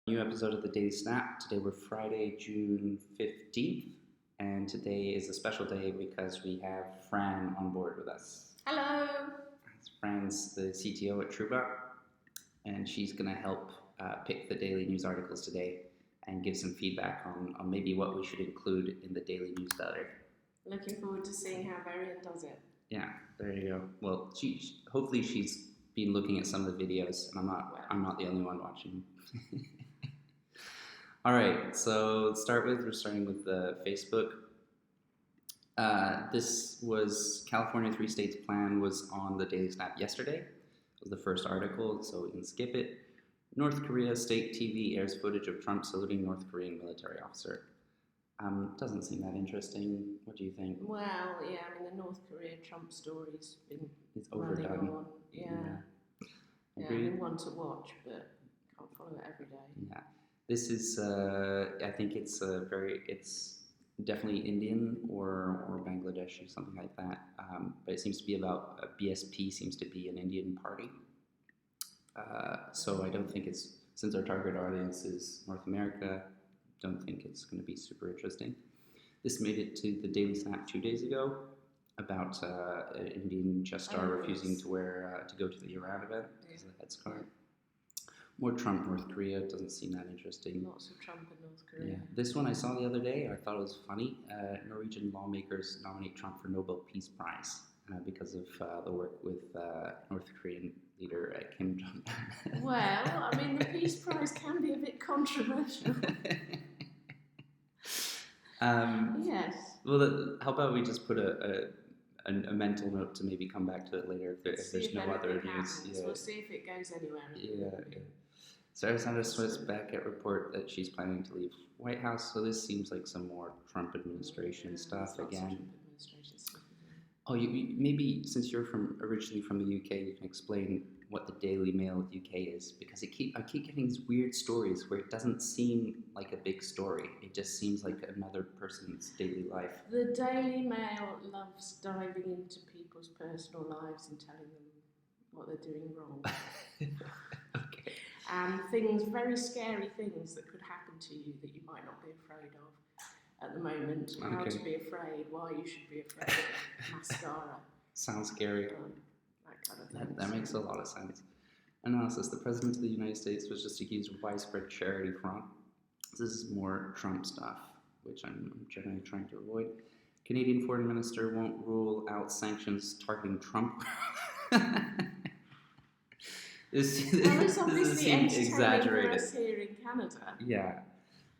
New episode of the Daily Snap. Today we're Friday, June 15th, and today is a special day because we have Fran on board with us. Hello! Fran's the CTO at Truba, and she's going to help pick the daily news articles today and give some feedback on maybe what we should include in the daily newsletter. Looking forward to seeing how Varian does it. Yeah, there you go. Well, hopefully she's been looking at some of the videos, and I'm not the only one watching. All right, so we're starting with the Facebook. This was California 3 states plan was on the Daily Snap yesterday. It was the first article, so we can skip it. North Korea state TV airs footage of Trump saluting North Korean military officer. Doesn't seem that interesting. What do you think? Well, yeah, I mean the North Korea Trump story's been It's running overdone. on. Yeah, I mean one to watch, but can't follow it every day. Yeah. This is, I think it's definitely Indian or Bangladesh or something like that. But it seems to be about BSP seems to be an Indian party. So I don't think since our target audience is North America, don't think it's going to be super interesting. This made it to the Daily Snap 2 days ago about an Indian chess star refusing to go to the Iran event because of the headscarf. More Trump, North Korea, doesn't seem that interesting. Lots of Trump in North Korea. Yeah. This one I saw the other day, I thought it was funny. Norwegian lawmakers nominate Trump for Nobel Peace Prize because of the work with North Korean leader Kim Jong-un. Well, I mean, the Peace Prize can be a bit controversial. Yes. Well, how about we just put a mental note to maybe come back to it later if there's no other news. Yeah. We'll see if it goes anywhere. Yeah. Sarah Sanders Beckett report that she's planning to leave White House. So this seems like some more Trump administration stuff again. Oh, maybe since you're originally from the UK, you can explain what the Daily Mail UK is, because I keep getting these weird stories where it doesn't seem like a big story. It just seems like another person's daily life. The Daily Mail loves diving into people's personal lives and telling them what they're doing wrong. Okay. And very scary things that could happen to you that you might not be afraid of at the moment. Okay. How to be afraid, why you should be afraid of mascara. Sounds scary. That kind of thing. That makes a lot of sense. Analysis. The President of the United States was just accused of widespread charity fraud. This is more Trump stuff, which I'm generally trying to avoid. Canadian Foreign Minister won't rule out sanctions targeting Trump. This obviously exaggerated. For us here in Canada. Yeah.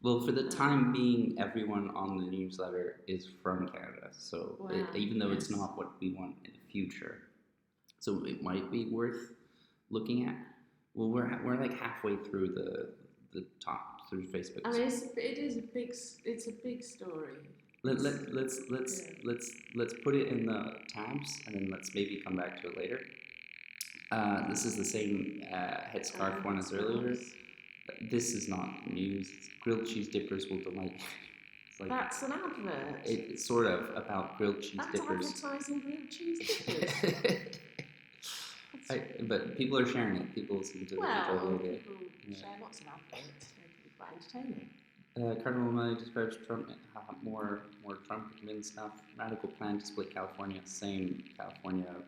Well, for the time being, everyone on the newsletter is from Canada. So even though it's not what we want in the future, so it might be worth looking at. Well, we're like halfway through the top through Facebook. I mean, it's a big story. Let's put it in the tabs, and then let's maybe come back to it later. This is the same headscarf one as earlier. This is not news. Grilled cheese dippers will delight. That's an advert. It's sort of about grilled cheese dippers. That's advertising grilled cheese dippers. But people are sharing it. People seem to enjoy it. People share lots of adverts. They can be quite entertaining. Cardinal O'Malley describes Trump more Trump admin stuff. Radical plan to split California. Same California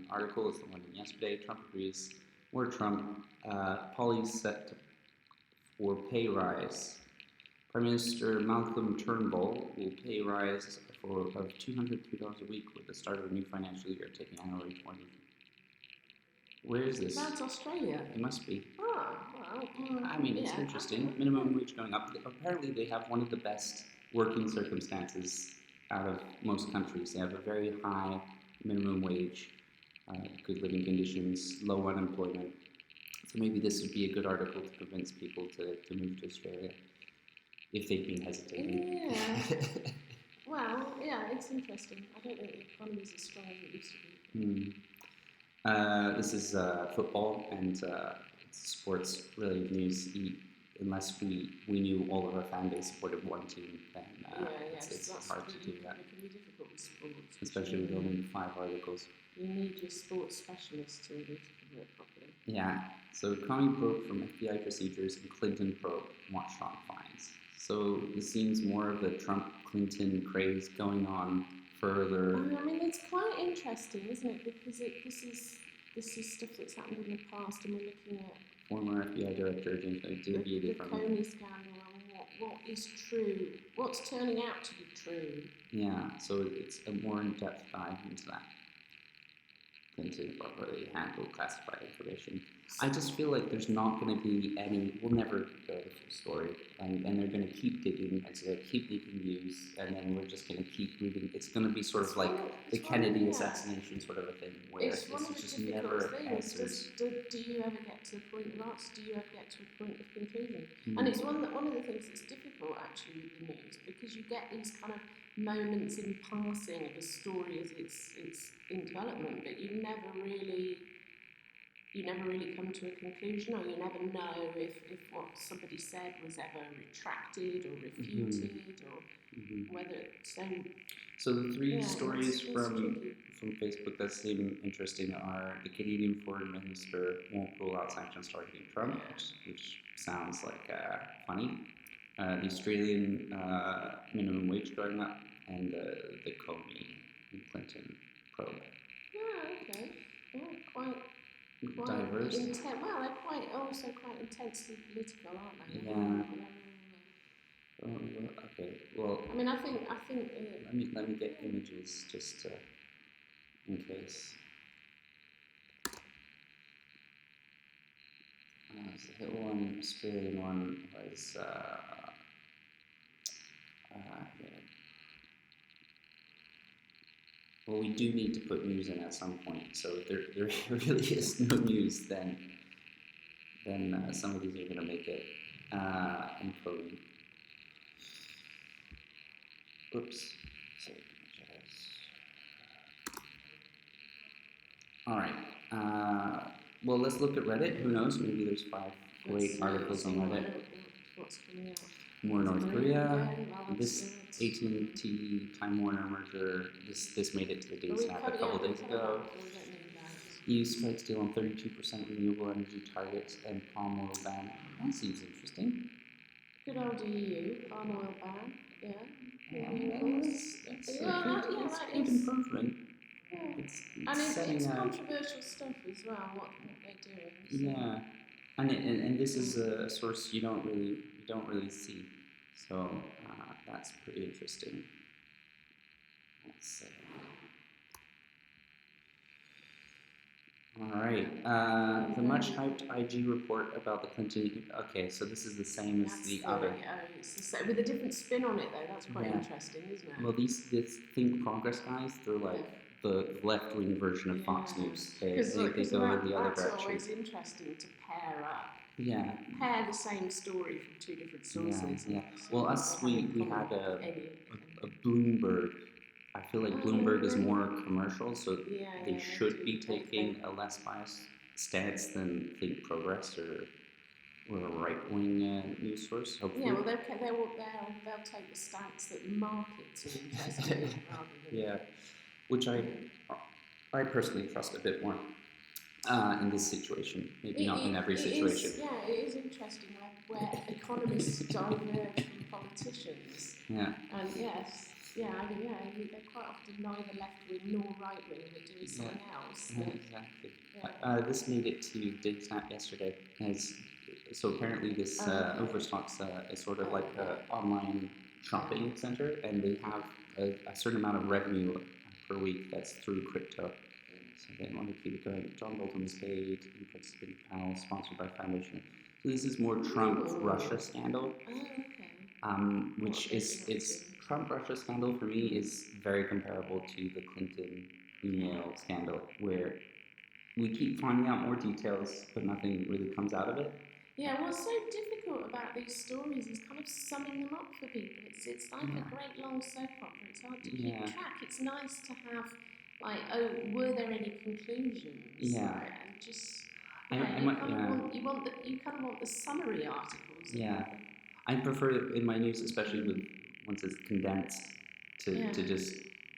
article as the one from yesterday. Trump agrees. More Trump. Polly's set for pay rise. Prime Minister Malcolm Turnbull will pay rise of $203 a week with the start of a new financial year, taking annually 20. Where is this? That's Australia. It must be. Oh, well. I mean, it's interesting. Minimum wage going up. Apparently, they have one of the best working circumstances out of most countries. They have a very high minimum wage, good living conditions, low unemployment. So maybe this would be a good article to convince people to move to Australia if they've been hesitating. Yeah. Well, yeah, it's interesting. I don't think the economy is as strong as it used to be. This is football and sports related news. Unless we knew all of our fan base supported one team, then it's hard to do that. It can be difficult with sports. Especially with only 5 articles. You need your sports specialist to cover it properly. Yeah. So Comey broke from FBI procedures and Clinton probe what Trump finds. So this seems more of the Trump-Clinton craze going on further. I mean, it's quite interesting, isn't it? Because this is stuff that's happened in the past, and we're looking at former FBI director James Comey deviated the from Comey scandal and what is true, what's turning out to be true. Yeah. So it's a more in-depth dive into that. Clinton properly handle classified information. I just feel like there's not going to be any. We'll never go the full story, and they're going to keep digging, and so they keep leaking news, and then we're just going to keep reading. It's going to be sort of like the Kennedy assassination sort of a thing, where it's one of the just difficult never things. answers. Do you ever get to the point of answer? Do you ever get to a point of conclusion? And it's one of the things that's difficult actually with the news, because you get these kind of moments in passing of a story as it's in development, but you never really come to a conclusion, or you never know if what somebody said was ever retracted or refuted, or whether so the three stories from Facebook that seem interesting are the Canadian Foreign Minister won't rule out sanctions targeting Trump, which sounds like funny. The Australian minimum wage going up, and the Comey and Clinton probe. Yeah, okay. Yeah, quite diverse. Well, they're quite intensely political, aren't they? Yeah. Okay. Well. I mean, I think. Let me get images just in case. The Hill one, Australian one was. Yeah. Well, we do need to put news in at some point. So if there really is no news, then some of these are going to make it encoding. Oops. All right. Well, let's look at Reddit. Who knows? Maybe there's 5 great articles on Reddit. What's coming out? More North Korea. This AT&T Time Warner merger. This made it to the Daily Snap a couple days ago. EU strikes deal on 32% renewable energy targets and palm oil ban. That seems interesting. Good old EU, palm oil ban. Yeah. It's good improvement. Yeah. It's controversial stuff as well. What they're doing. So. Yeah, and this is a source you don't really see, so that's pretty interesting. Let's see. All right, the much hyped IG report about the Clinton. Okay, so this is the same as the other. It's the same, with a different spin on it though. That's quite interesting, isn't it? Well, these Think Progress guys, they're like the left-wing version of Fox News. They go in the other direction. It's always interesting to pair up. Yeah. Pair the same story from 2 different sources. Yeah. Well, we had a Bloomberg. I feel like Bloomberg is more commercial, so they should be taking a less biased stance than Think Progress or a right-wing news source. Hopefully. Yeah. Well, they'll take the stance that the markets are interested in rather than. Yeah. Which I personally trust a bit more in this situation. Maybe not in every situation. It is interesting where economists diverge from politicians. Yeah. And they're quite often neither left wing nor right wing, but doing something else. Yeah, exactly. Yeah. This made it to Daily Snap yesterday. So apparently this Overstock's is sort of like an online shopping center, and they have a certain amount of revenue per week that's through crypto. So they want to keep it going. John Bolton was paid, Prince Powell, sponsored by Foundation. So this is more Trump-Russia scandal. Which is Trump-Russia scandal for me is very comparable to the Clinton email scandal, where we keep finding out more details, but nothing really comes out of it. Yeah, what's so difficult about these stories is kind of summing them up for people. It's like a great long soap opera. It's hard to keep track. It's nice to have, like, were there any conclusions? Yeah. And just, you kind of want the summary articles. Yeah. I prefer in my news, especially once it's condensed, to just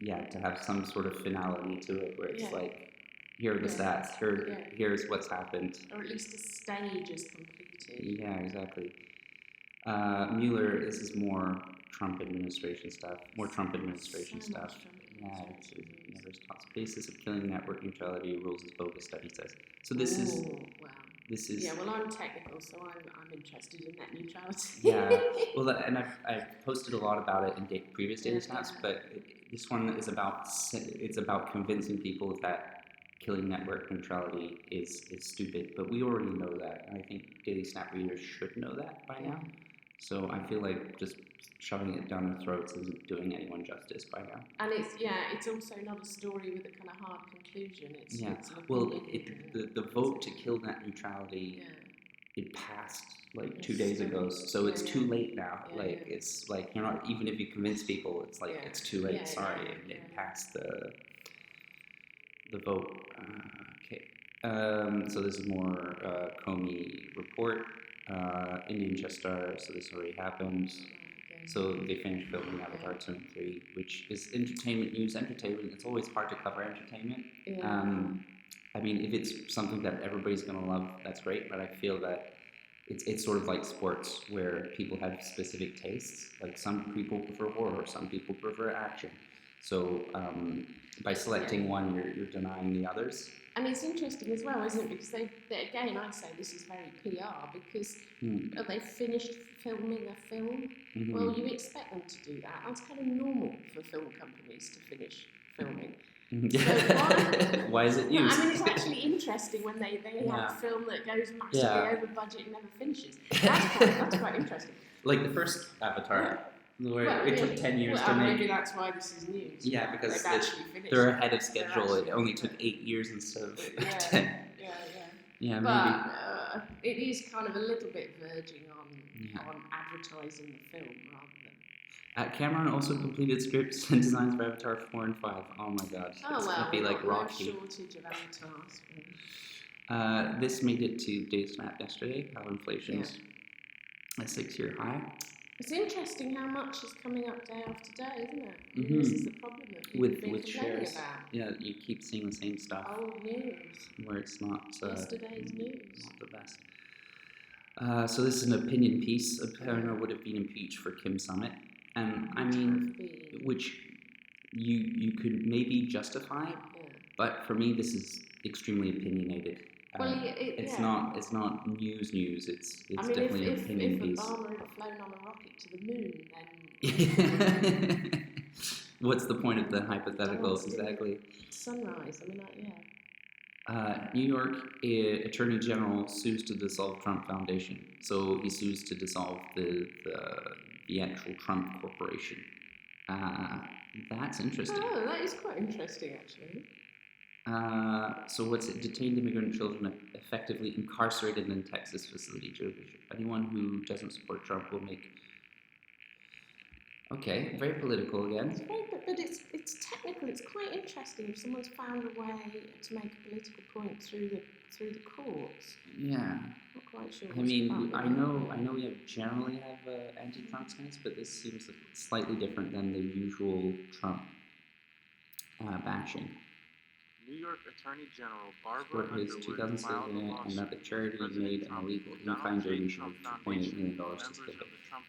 to have some sort of finality to it, where it's like here are the stats. Here's what's happened. Or at least a stage is completed. Yeah, exactly. Mueller, this is more Trump administration stuff. Yeah, it never stops. Basis of killing network neutrality rules as bogus, study says. So this is. Yeah, well, I'm technical, so I'm interested in net neutrality. Yeah, well, and I've posted a lot about it in previous daily snaps, but this one is about convincing people that killing network neutrality is stupid. But we already know that, and I think daily snap readers should know that by now. So I feel like just shoving it down their throats isn't doing anyone justice by now. And it's also not a story with a kind of hard conclusion. It's the vote to kill net neutrality. It passed like 2 days ago, so it's too late now. It's like you're not, even if you convince people, it's like it's too late. Sorry, it passed the vote. Okay, so this is more Comey report. Indian chess star. So this already happened. So they finished filming Avatar 2 and 3, which is entertainment news. Entertainment. It's always hard to cover entertainment. I mean, if it's something that everybody's gonna love, that's great. But I feel that it's sort of like sports, where people have specific tastes. Like some people prefer horror, some people prefer action. So by selecting one, you're denying the others. And it's interesting as well, isn't it? Because they again, I say this is very PR, because they finished filming a film. Mm-hmm. Well, you expect them to do that. That's kind of normal for film companies to finish filming. So why is it used? I mean, it's actually interesting when they have a film that goes massively over budget and never finishes. That's quite interesting. Like the first Avatar. Where it took 10 years to make. Maybe that's why this is news. Yeah, because they're ahead of schedule. It only took 8 years instead of 10. Yeah, but it is kind of a little bit verging on advertising the film rather than. Cameron also completed scripts and designs for Avatar 4 and 5. Oh my god. It's going to be like Rocky. No shortage of avatars. This made it to Daysnap yesterday, how inflation's a 6-year high. It's interesting how much is coming up day after day, isn't it? Mm-hmm. This is the problem that people have been complaining about. Yeah, you keep seeing the same stuff. Old news. Where it's not... Yesterday's news. Not the best. So this is an opinion piece. Perna would have been impeached for Kim Summit. And I mean, which you could maybe justify, but for me this is extremely opinionated. It's not news. It's definitely an opinion piece. If Obama had flown on a rocket to the moon, then what's the point of the hypotheticals exactly? Sunrise. I mean, New York Attorney General sues to dissolve Trump Foundation. So he sues to dissolve the actual Trump Corporation. That's interesting. Oh, that is quite interesting, actually. So what's it? Detained immigrant children effectively incarcerated in Texas facility. Anyone who doesn't support Trump will make... Okay, very political again. But it's technical. It's quite interesting if someone's found a way to make a political point through the courts. Yeah. Not quite sure. I mean, I know we generally have anti-Trump stance, but this seems slightly different than the usual Trump bashing. New York Attorney General Barbara his 2007 and that the charity made an illegal in-kind donation of $2.8 million to skip it.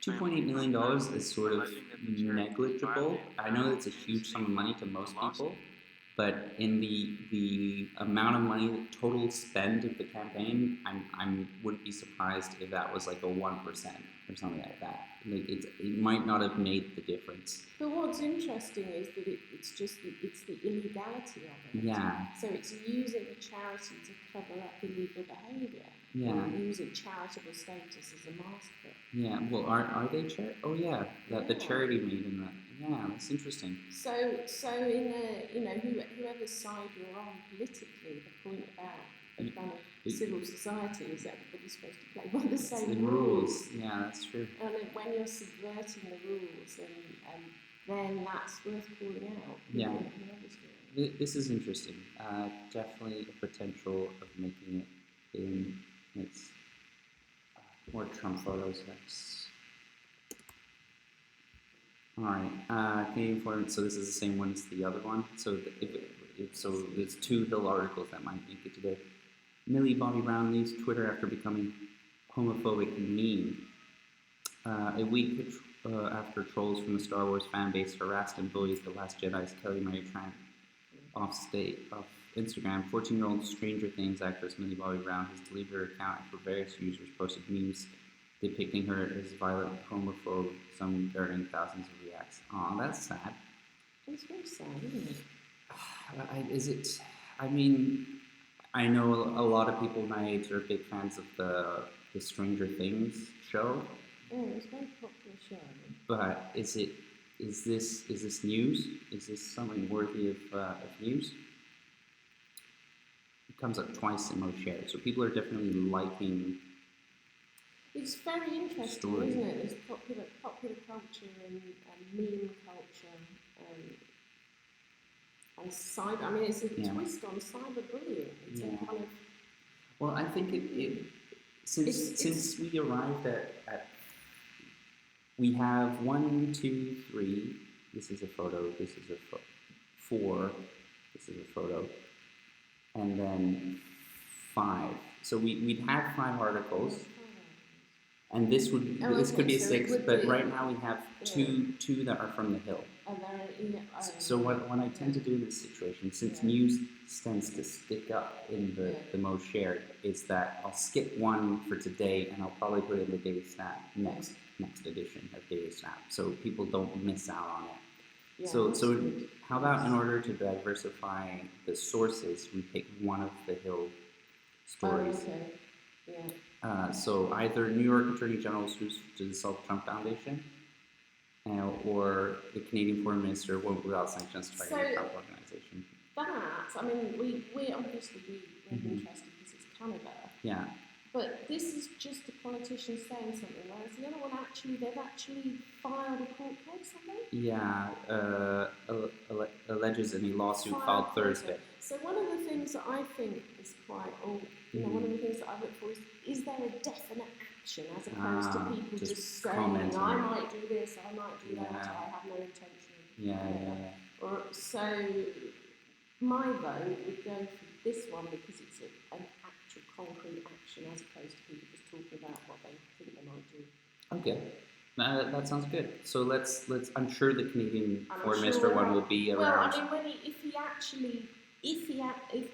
$2.8 million is sort of negligible. I know it's a huge sum of money to most people, but in the amount of money, the total spend of the campaign, I wouldn't be surprised if that was like a 1% or something like that. Like it might not have made the difference. But what's interesting is that it's the illegality of it. Yeah. So it's using a charity to cover up illegal behaviour. Yeah. Or using charitable status as a mask for it. Yeah. Well, are they charity? Oh yeah, the charity made in that. Yeah, that's interesting. So in whoever side you're on politically, the point about a kind of civil society is that everybody's supposed to play by the same rules. Yeah, that's true. And when you're subverting the rules, and then that's worth calling out. Yeah. This is interesting. Definitely a potential of making it in its more Trump photos. Alright, Canadian Foreign, so this is the same one as the other one. So if So there's two Hill articles that might make it today. Millie Bobby Brown leaves Twitter after becoming homophobic and mean. A week after trolls from the Star Wars fan base harassed and bullied The Last Jedi's Kelly Marie Tran off Instagram, 14-year-old Stranger Things actress Millie Bobby Brown has deleted her account after various users posted memes depicting her as violent homophobe, some garnering thousands of reacts. Aw, that's sad. It's very sad, isn't it? Is it? I mean, I know a lot of people my age are big fans of the Stranger Things show. Oh, it was a very popular show. But is this news? Is this something worthy of news? It comes up twice in most shares, so people are definitely liking. It's very interesting, Story. isn't it? There's popular culture and meme culture and cyber. I mean, it's a twist on cyberbullying. It's a kind of. Well, I think since we arrived at we have 1, 2, 3. This is a photo. This is a 4. This is a photo, and then 5. So we'd have 5 articles, and this could be a 6. But right now we have two that are from the Hill. So what I tend to do in this situation, since news tends to stick up in the most shared, is that I'll skip one for today and I'll probably put it in the Daily Snap next edition of Daily Snap, so people don't miss out on it. So how about, in order to diversify the sources, we pick one of the Hill stories. Oh, okay. Yeah. So either New York Attorney General sues to dissolve Trump Foundation, or the Canadian Foreign Minister won't rule out sanctions targeting the Trump organization. I mean, we're obviously interested because it's Canada. Yeah. But this is just a politician saying something, whereas the other one they've actually filed a court case, have they? Yeah, alleges in a lawsuit filed Thursday. So one of the things that I think is quite, one of the things that I look for is there a definite action as opposed to people just saying, I might do this, I might do that, I have no intention. Yeah. So my vote would go for this one because it's an actual concrete action as opposed to people just talking about what they think they might do. Okay. That sounds good. So let's. I'm sure the Canadian Foreign Minister one will be around. Well, I mean, if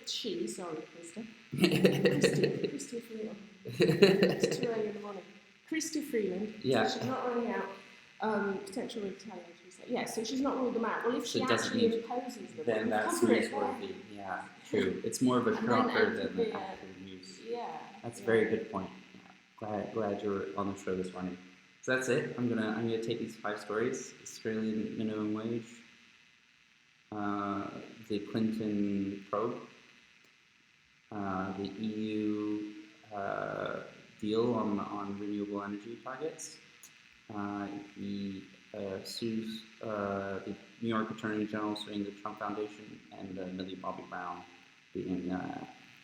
she, sorry, Krista, Christy Freeland, it's too early in the morning. Christy Freeland, yeah. So she's not ruling out potential retaliation. So she's not ruled them out. Well, if she actually imposes them, then that's newsworthy. Yeah, true. It's more of a shocker than the actual news. Yeah. That's a very good point. Yeah. Glad you're on the show this morning. So that's it. I'm gonna take these 5 stories: Australian minimum wage, the Clinton probe, the EU deal on renewable energy targets, the New York Attorney General suing the Trump Foundation, and Millie Bobby Brown being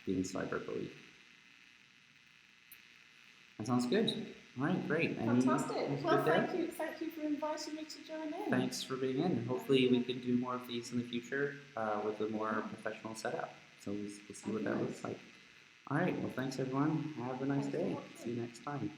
cyberbullied. That sounds good. All right, great. Fantastic. Well, thank you for inviting me to join in. Thanks for being in. Hopefully we can do more of these in the future with a more professional setup. So we'll see what that looks like. All right, well, thanks everyone. Have a nice day. See you next time.